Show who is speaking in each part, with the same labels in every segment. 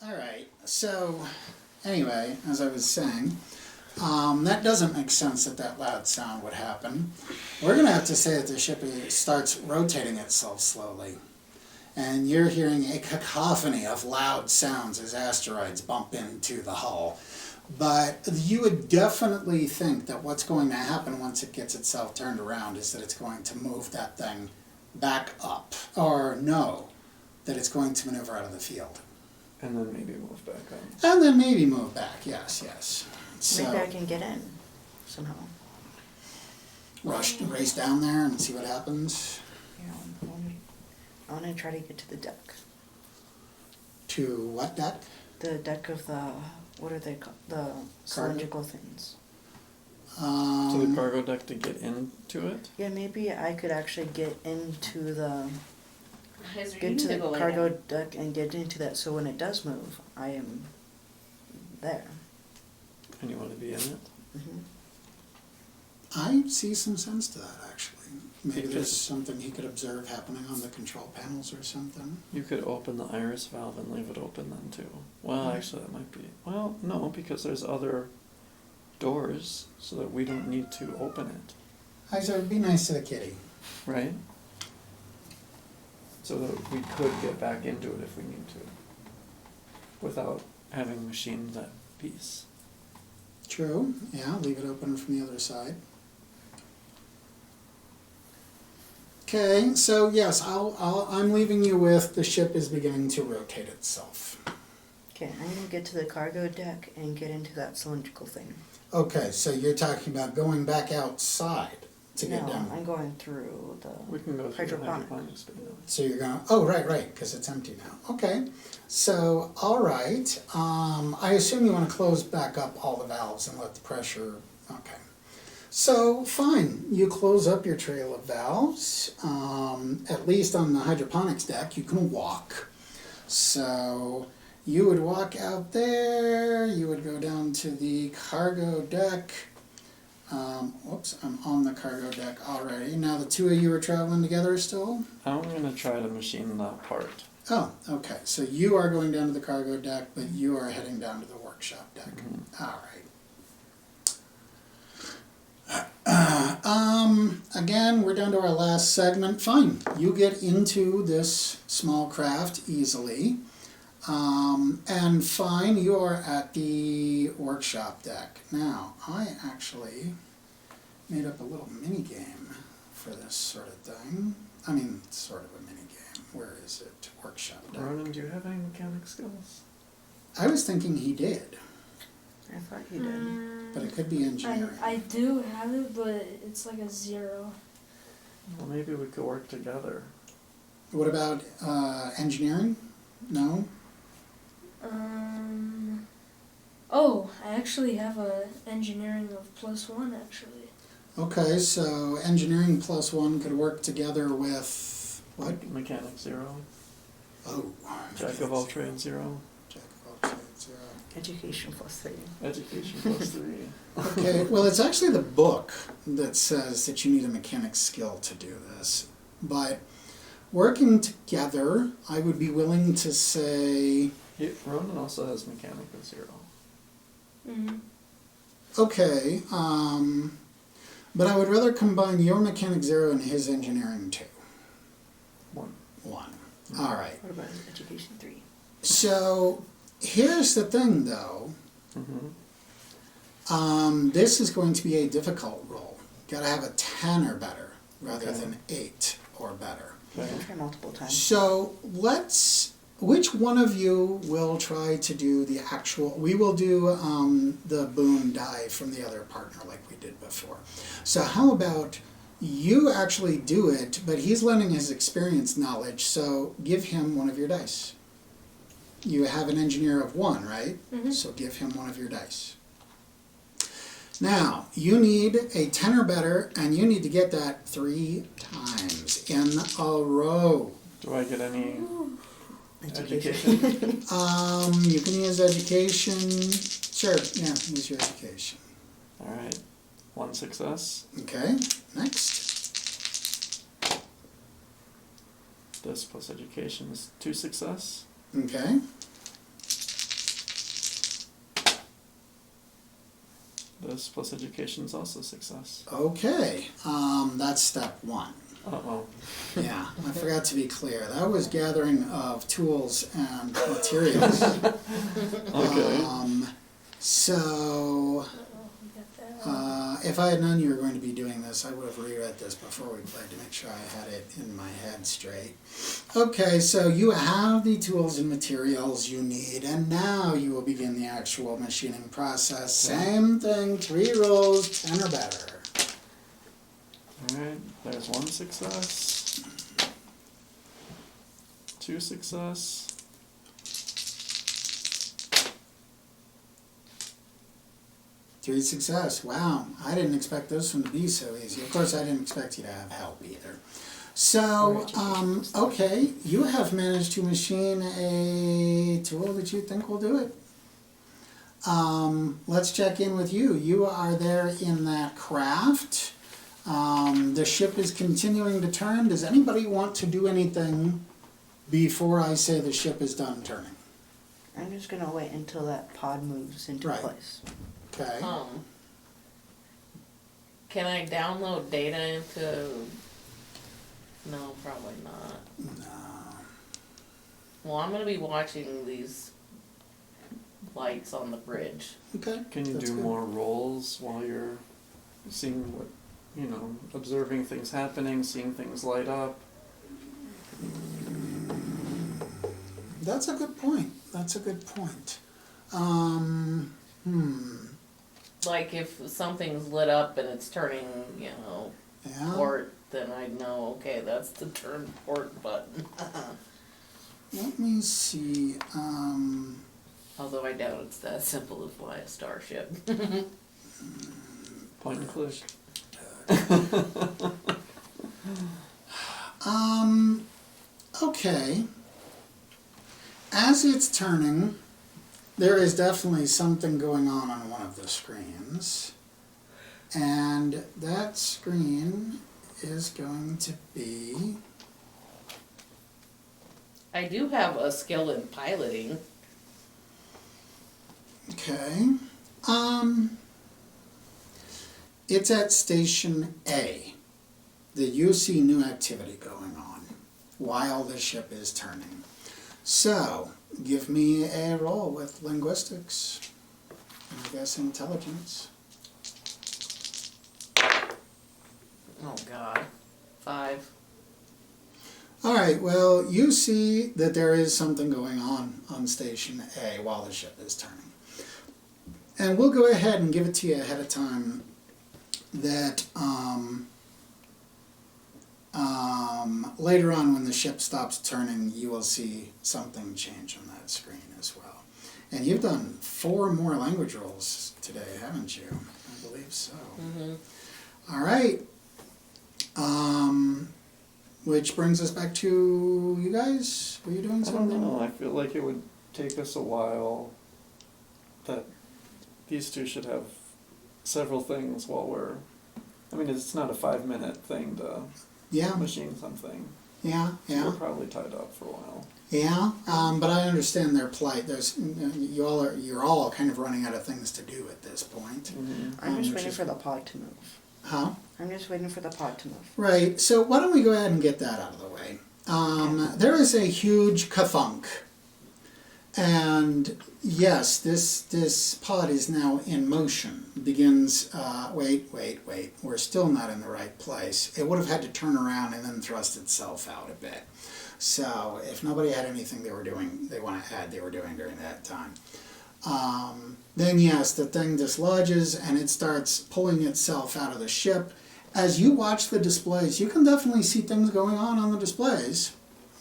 Speaker 1: All right, so anyway, as I was saying, that doesn't make sense that loud sound would happen. We're going to have to say that the ship starts rotating itself slowly. And you're hearing a cacophony of loud sounds as asteroids bump into the hull. But you would definitely think that what's going to happen once it gets itself turned around is that it's going to move that thing back up. Or no, that it's going to maneuver out of the field.
Speaker 2: And then maybe move back up.
Speaker 1: And then maybe move back, yes. So,
Speaker 3: maybe I can get in somehow.
Speaker 1: race down there and see what happens.
Speaker 3: Yeah, I want to try to get to the deck.
Speaker 1: To what deck?
Speaker 3: The deck of the, what are they called? The cylindrical things.
Speaker 2: To the cargo deck to get into it?
Speaker 3: Yeah, maybe I could actually get into the
Speaker 4: Hazard,
Speaker 3: get
Speaker 4: you
Speaker 3: to
Speaker 4: need
Speaker 3: the
Speaker 4: go lay
Speaker 3: cargo
Speaker 4: down.
Speaker 3: deck and get into that, so when it does move, I am there.
Speaker 2: And you want to be in it?
Speaker 3: Hmm.
Speaker 1: I see some sense to that, actually. Maybe
Speaker 2: Because-
Speaker 1: there's something he could observe happening on the control panels or something.
Speaker 2: You could open the iris valve and leave it open then too. Well, actually that might be... Well, no, because there's other doors so that we don't need to open it,
Speaker 1: I said, be nice to the kitty.
Speaker 2: right? So that we could get back into it if we need to, without having machined that piece.
Speaker 1: True, yeah, leave it open from the other side. Okay, so yes, I'm leaving you with the ship is beginning to rotate itself.
Speaker 3: Okay, I'm gonna get to the cargo deck and get into that cylindrical thing.
Speaker 1: Okay, so you're talking about going back outside to get
Speaker 3: No,
Speaker 1: down.
Speaker 3: I'm going through the
Speaker 2: We can go through the
Speaker 3: hydroponic.
Speaker 2: hydroponics bay now.
Speaker 1: So you're going, oh, right, because it's empty now. Okay, so, all right. I assume you want to close back up all the valves and let the pressure, okay. So, fine, you close up your trail of valves. At least on the hydroponics deck, you can walk. So, you would walk out there, you would go down to the cargo deck. Whoops, I'm on the cargo deck already. Now the two of you are traveling together still?
Speaker 2: I'm gonna try to machine that part.
Speaker 1: Oh, okay. So you are going down to the cargo deck, but you are heading down to the workshop deck. All right. Again, we're down to our last segment. Fine. You get into this small craft easily. And fine, you are at the workshop deck. Now, I actually made up a little mini game for this sort of thing. I mean, sort of a mini game. Where is it? Workshop deck.
Speaker 2: Ronan, do you have any mechanic skills?
Speaker 1: I was thinking he did,
Speaker 3: I thought you did.
Speaker 1: but it could be engineering.
Speaker 5: I do have it, but it's like a 0.
Speaker 2: Well, maybe we could work together.
Speaker 1: What about engineering? No?
Speaker 5: Oh, I actually have a engineering of +1 actually.
Speaker 1: Okay, so engineering +1 could work together with what?
Speaker 2: Mechanic 0.
Speaker 1: Oh.
Speaker 2: Jack of all trades 0.
Speaker 1: Jack of all trades 0.
Speaker 3: Education +3.
Speaker 2: Education +3.
Speaker 1: Okay, well, it's actually the book that says that you need a mechanic skill to do this. But working together, I would be willing to say,
Speaker 2: Ronan also has mechanic of 0.
Speaker 5: Mm-hmm.
Speaker 1: okay, but I would rather combine your mechanic 0 and his engineering 2.
Speaker 2: 1.
Speaker 1: 1. All right.
Speaker 3: What about education 3?
Speaker 1: So here's the thing, though. This is going to be a difficult roll. Got to have a 10 or better rather
Speaker 2: Okay.
Speaker 1: than 8 or better.
Speaker 3: You can try multiple times.
Speaker 1: So which one of you will try to do the actual, we will do the boon die from the other partner like we did before. So how about you actually do it, but he's lending his experience knowledge, so give him one of your dice. You have an engineer of 1, right?
Speaker 5: Mm-hmm.
Speaker 1: So give him one of your dice. Now, you need a 10 or better, and you need to get that 3 times in a row.
Speaker 2: Do I get any
Speaker 3: Education.
Speaker 1: You can use education. Sure, yeah, use your education.
Speaker 2: Alright. 1 success.
Speaker 1: Okay, next.
Speaker 2: This plus education is 2 success.
Speaker 1: Okay.
Speaker 2: This plus education is also success.
Speaker 1: Okay, that's step one.
Speaker 2: Uh-oh.
Speaker 1: Yeah, I forgot to be clear. That was gathering of tools and materials.
Speaker 2: Okay.
Speaker 1: So,
Speaker 5: We got that one.
Speaker 1: if I had known you were going to be doing this, I would have reread this before we played to make sure I had it in my head straight. Okay, so you have the tools and materials you need, and now you will begin the actual machining process. Same thing, 3 rolls, 10 or better.
Speaker 2: Alright, there's 1 success. 2 success.
Speaker 1: 3 success. Wow, I didn't expect this one to be so easy. Of course, I didn't expect you to have help either. So, okay, you have managed to machine a tool that you think will do it. Let's check in with you. You are there in that craft. The ship is continuing to turn. Does anybody want to do anything before I say the ship is done turning?
Speaker 3: I'm just gonna wait until that pod moves into
Speaker 1: Right.
Speaker 3: place.
Speaker 1: Okay.
Speaker 4: Can I download data into? No, probably not.
Speaker 1: No.
Speaker 4: Well, I'm gonna be watching these lights on the bridge.
Speaker 1: Okay.
Speaker 2: Can you
Speaker 1: that's
Speaker 2: do
Speaker 1: good.
Speaker 2: more rolls while you're seeing what, you know, observing things happening, seeing things light up?
Speaker 1: That's a good point. That's a good point.
Speaker 4: Like if something's lit up and it's turning,
Speaker 1: Yeah.
Speaker 4: port, then I'd know, okay, that's the turn port button.
Speaker 1: Let me see.
Speaker 4: Although I doubt it's that simple to fly a starship.
Speaker 2: Point and click.
Speaker 1: Okay. As it's turning, there is definitely something going on one of the screens. And that screen is going to be...
Speaker 4: I do have a skill in piloting.
Speaker 1: Okay. It's at Station A that you see new activity going on while the ship is turning. So, give me a roll with linguistics. I guess intelligence.
Speaker 4: Oh God. 5.
Speaker 1: Alright, well, you see that there is something going on Station A while the ship is turning. And we'll go ahead and give it to you ahead of time that later on when the ship stops turning, you will see something change on that screen as well. And you've done 4 more language rolls today, haven't you? I believe so.
Speaker 4: Mm-hmm.
Speaker 1: Alright. Which brings us back to you guys. Were you doing
Speaker 2: I don't
Speaker 1: something?
Speaker 2: know, I feel like it would take us a while, that these two should have several things while we're, I mean, it's not a 5-minute thing to
Speaker 1: Yeah,
Speaker 2: machine something.
Speaker 1: yeah,
Speaker 2: So
Speaker 1: yeah.
Speaker 2: we're probably tied up for a while.
Speaker 1: Yeah, but I understand their plight. You're all kind of running out of things to do at this point.
Speaker 3: I'm just
Speaker 1: which
Speaker 3: waiting
Speaker 1: is-
Speaker 3: for the pod to move.
Speaker 1: Huh?
Speaker 3: I'm just waiting for the pod to move.
Speaker 1: Right, so why don't we go ahead and get that out of the way. There is a huge kathunk. And yes, this pod is now in motion. Begins, wait, we're still not in the right place. It would have had to turn around and then thrust itself out a bit. So if nobody had anything they were doing during that time. Then yes, the thing dislodges and it starts pulling itself out of the ship. As you watch the displays, you can definitely see things going on the displays,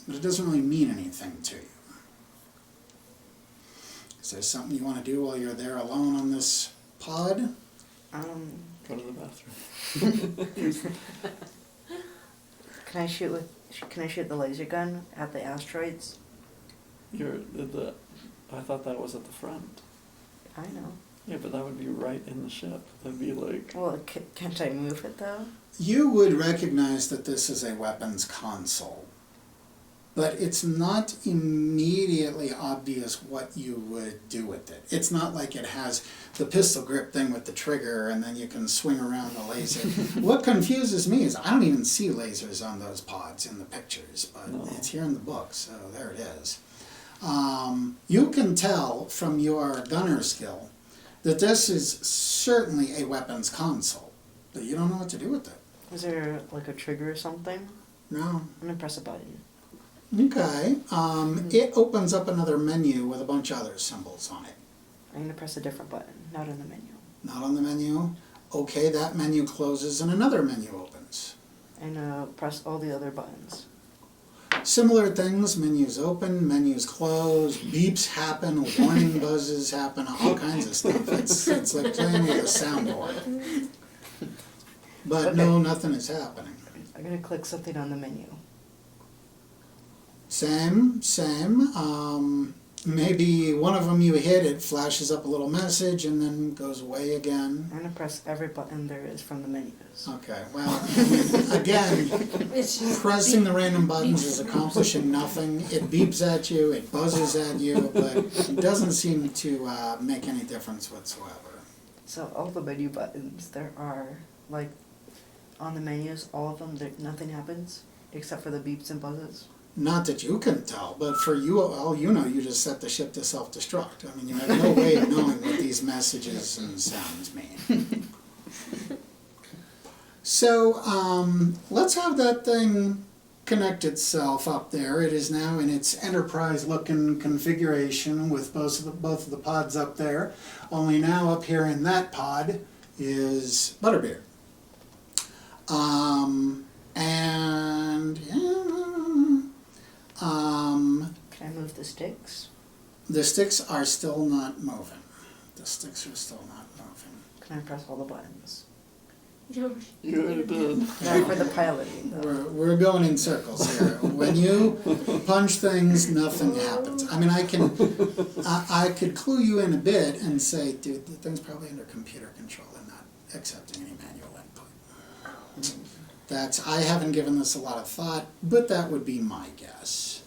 Speaker 1: but it doesn't really mean anything to you. Is there something you want to do while you're there alone on this pod?
Speaker 2: Go to the bathroom.
Speaker 3: Can I shoot the laser gun at the asteroids?
Speaker 2: I thought that was at the front.
Speaker 3: I know.
Speaker 2: Yeah, but that would be right in the ship. That'd be like,
Speaker 3: Well, can't I move it though?
Speaker 1: You would recognize that this is a weapons console. but it's not immediately obvious what you would do with it. It's not like it has the pistol grip thing with the trigger and then you can swing around the laser. What confuses me is I don't even see lasers on those pods in the pictures, but
Speaker 2: No.
Speaker 1: it's here in the book, so there it is. You can tell from your gunner skill that this is certainly a weapons console, but you don't know what to do with it.
Speaker 3: Is there like a trigger or something?
Speaker 1: No.
Speaker 3: I'm gonna press a button.
Speaker 1: Okay. It opens up another menu with a bunch of other symbols on it.
Speaker 3: I'm gonna press a different button, not on the menu.
Speaker 1: Not on the menu. Okay, that menu closes and another menu opens.
Speaker 3: And press all the other buttons.
Speaker 1: Similar things, menus open, menus close, beeps happen, warning buzzes happen, all kinds of stuff. It's like playing with a soundboard. But no, nothing is happening.
Speaker 3: I'm gonna click something on the menu.
Speaker 1: Same. Maybe one of them you hit, it flashes up a little message and then goes away again.
Speaker 3: I'm gonna press every button there is from the menus.
Speaker 1: Okay, well, again,
Speaker 5: It's just
Speaker 1: pressing the random buttons is accomplishing nothing. It beeps at you, it buzzes at you, but it doesn't seem to make any difference whatsoever.
Speaker 3: So all the menu buttons, there are, like, on the menus, all of them, nothing happens except for the beeps and buzzes.
Speaker 1: Not that you can tell, but for you, all you know, you just set the ship to self-destruct. I mean, you have no way of knowing what these messages and sounds mean. So, let's have that thing connect itself up there. It is now in its enterprise-looking configuration with both of the pods up there. Only now up here in that pod is Butterbeer.
Speaker 3: Can I move the sticks?
Speaker 1: The sticks are still not moving. The sticks are still not moving.
Speaker 3: Can I press all the buttons?
Speaker 2: You already did.
Speaker 3: Not for the piloting, though.
Speaker 1: We're going in circles here. When you punch things, nothing happens. I mean, I could clue you in a bit and say, dude, the thing's probably under computer control and not accepting any manual input. I haven't given this a lot of thought, but that would be my guess.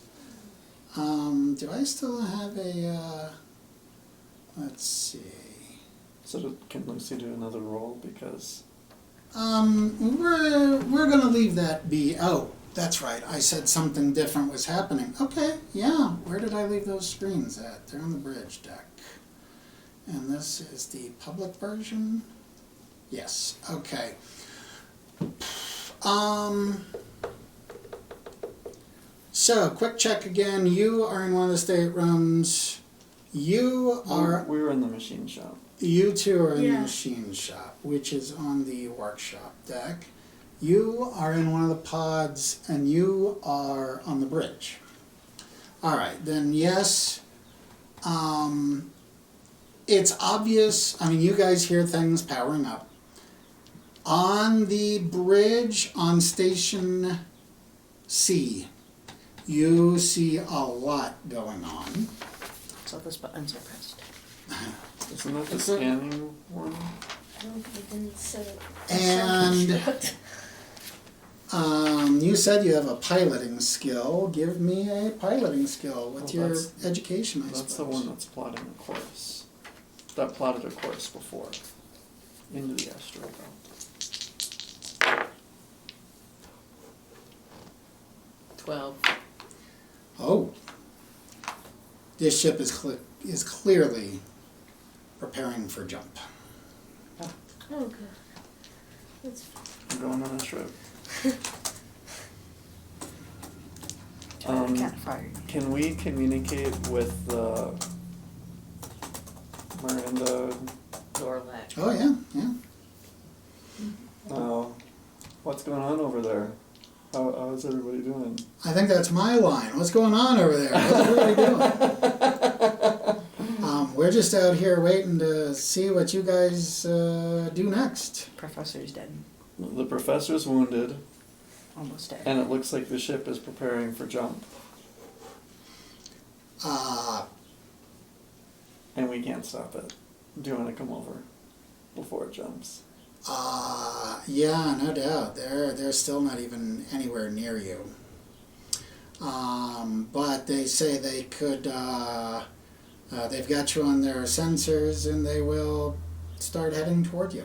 Speaker 1: Do I still have a, let's see.
Speaker 2: So can Lucy do another roll? Because
Speaker 1: We're gonna leave that be. Oh, that's right, I said something different was happening. Okay, yeah, where did I leave those screens at? They're on the bridge deck. And this is the public version? Yes, okay. So, quick check again, you are in one of the staterooms. You are,
Speaker 2: we were in the machine shop.
Speaker 1: you two are in the
Speaker 5: Yeah.
Speaker 1: machine shop, which is on the workshop deck. You are in one of the pods, and you are on the bridge. All right, then yes, it's obvious, I mean, you guys hear things powering up. On the bridge on Station C, you see a lot going on.
Speaker 3: So those buttons are pressed.
Speaker 2: Isn't that the scanning one?
Speaker 5: I didn't set it.
Speaker 1: And you said you have a piloting skill. Give me a piloting skill with
Speaker 2: Well,
Speaker 1: your
Speaker 2: that's-
Speaker 1: education, I
Speaker 2: That's
Speaker 1: suppose.
Speaker 2: the one that's plotting a course. That plotted a course before into the asteroid belt.
Speaker 4: 12.
Speaker 1: Oh. This ship is clearly preparing for jump.
Speaker 5: Oh, good. That's
Speaker 2: I'm going on a trip.
Speaker 3: I can't fire.
Speaker 2: Can we communicate with the Miranda?
Speaker 4: Dorlac.
Speaker 1: Oh, yeah, yeah.
Speaker 2: What's going on over there? How's everybody doing?
Speaker 1: I think that's my line. What's going on over there? What's everybody doing? We're just out here waiting to see what you guys do next.
Speaker 3: Professor's dead.
Speaker 2: The professor's wounded,
Speaker 3: Almost dead.
Speaker 2: and it looks like the ship is preparing for jump, and we can't stop it. Do you want to come over before it jumps?
Speaker 1: Yeah, no doubt. They're still not even anywhere near you. But they say they could, they've got you on their sensors and they will start heading toward you.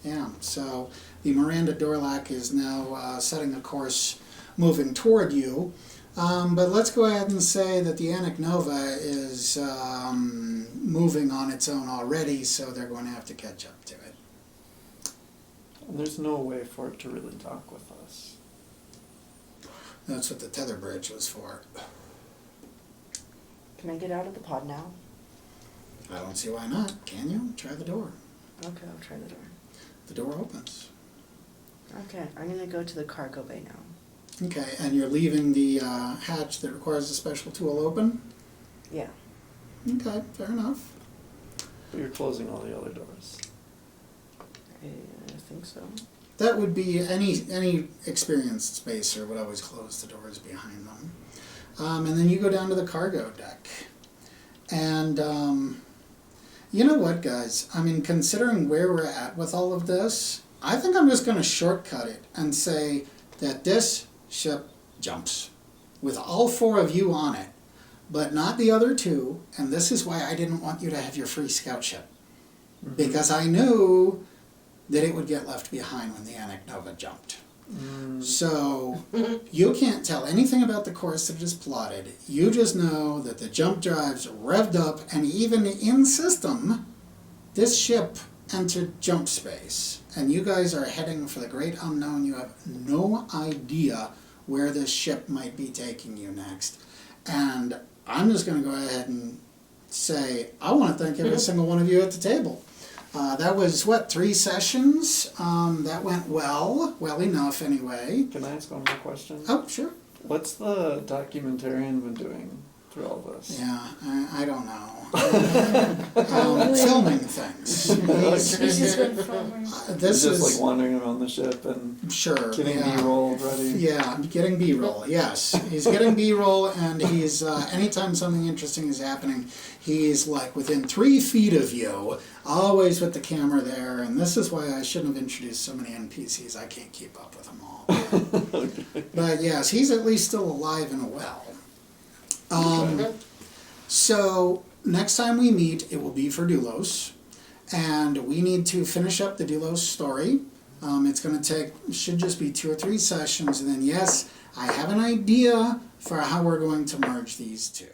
Speaker 1: Yeah, so the Miranda Dorlac is now setting a course moving toward you. But let's go ahead and say that the Annic Nova is moving on its own already, so they're going to have to catch up to it.
Speaker 2: And there's no way for it to really dock with us.
Speaker 1: That's what the tether bridge was for.
Speaker 3: Can I get out of the pod now?
Speaker 1: I don't see why not. Can you? Try the door.
Speaker 3: Okay, I'll try the door.
Speaker 1: The door opens.
Speaker 3: Okay, I'm gonna go to the cargo bay now.
Speaker 1: Okay, and you're leaving the hatch that requires a special tool open?
Speaker 3: Yeah.
Speaker 1: Okay, fair enough.
Speaker 2: But you're closing all the other doors.
Speaker 3: I think so.
Speaker 1: That would be any experienced spacer would always close the doors behind them. And then you go down to the cargo deck. And you know what, guys? I mean, considering where we're at with all of this, I think I'm just going to shortcut it and say that this ship jumps with all 4 of you on it, but not the other 2. And this is why I didn't want you to have your free scout ship. Because I knew that it would get left behind when the Annic Nova jumped. So you can't tell anything about the course that is plotted. You just know that the jump drives revved up, and even in system, this ship entered jump space. And you guys are heading for the great unknown. You have no idea where this ship might be taking you next. And I'm just going to go ahead and say, I want to thank every single one of you at the table. That was, 3 sessions? That went well enough anyway.
Speaker 2: Can I ask one more question?
Speaker 1: Oh, sure.
Speaker 2: What's the documentarian been doing through all this?
Speaker 1: Yeah, I don't know. Filming things.
Speaker 5: He's just been filming.
Speaker 1: This
Speaker 2: He's just
Speaker 1: is
Speaker 2: like wandering around the ship and
Speaker 1: sure
Speaker 2: getting
Speaker 1: yeah.
Speaker 2: B-roll ready.
Speaker 1: Yeah, getting B-roll. Yes, he's getting B-roll, and he's anytime something interesting is happening, he's like within 3 feet of you, always with the camera there. And this is why I shouldn't have introduced so many NPCs. I can't keep up with them all.
Speaker 2: Okay.
Speaker 1: But yes, he's at least still alive and well. So next time we meet, it will be for Doulos, and we need to finish up the Doulos story. It's going to take, should just be 2 or 3 sessions, and then yes, I have an idea for how we're going to merge these 2.